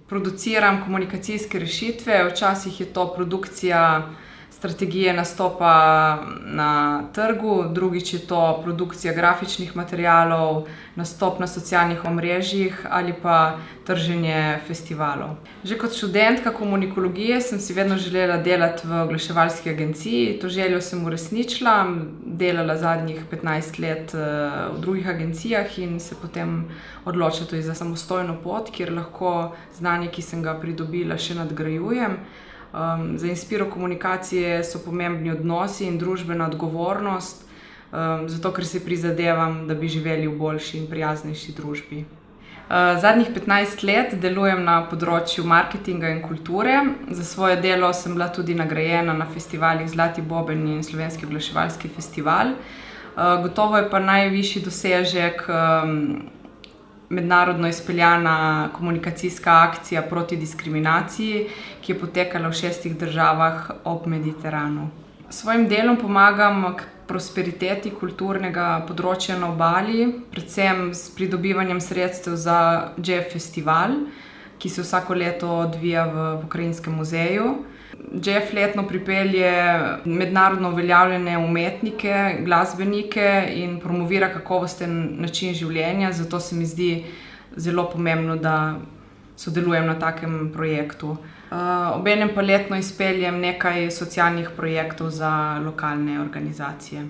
Produciram komunikacijske rešitve, včasih je to produkcija strategije nastopa na trgu, drugič je to produkcija grafičnih materialov, nastop na socialnih omrežjih ali pa trženje festivalov. Že kot študentka komunikologije sem si vedno želela delati v oglaševalski agenciji. To željo sem uresničila, delala zadnjih 15 let v drugih agencijah in se potem odločila tudi za samostojno pot, kjer lahko znanje, ki sem ga pridobila, še nadgrajujem. Za Inspiro komunikacije so pomembni odnosi in družbena odgovornost, zato ker si prizadevam, da bi živeli v boljši in prijaznejši družbi. Zadnjih 15 let delujem na področju marketinga in kulture. Za svoje delo sem bila tudi nagrajena na festivalih Zlati boben in Slovenski oglaševalski festival. Gotovo je pa najvišji dosežek mednarodno izpeljana komunikacijska akcija proti diskriminaciji, ki je potekala v 6 državah ob Mediteranu. S svojim delom pomagam k prosperiteti kulturnega področja na Obali, predvsem s pridobivanjem sredstev za Džef festival, ki se vsako leto odvija v Pokrajinskem muzeju. Džef letno pripelje mednarodno uveljavljene umetnike, glasbenike in promovira kakovosten način življenja, zato se mi zdi zelo pomembno, da sodelujem na takem projektu. Obenem pa letno izpeljem nekaj socialnih projektov za lokalne organizacije.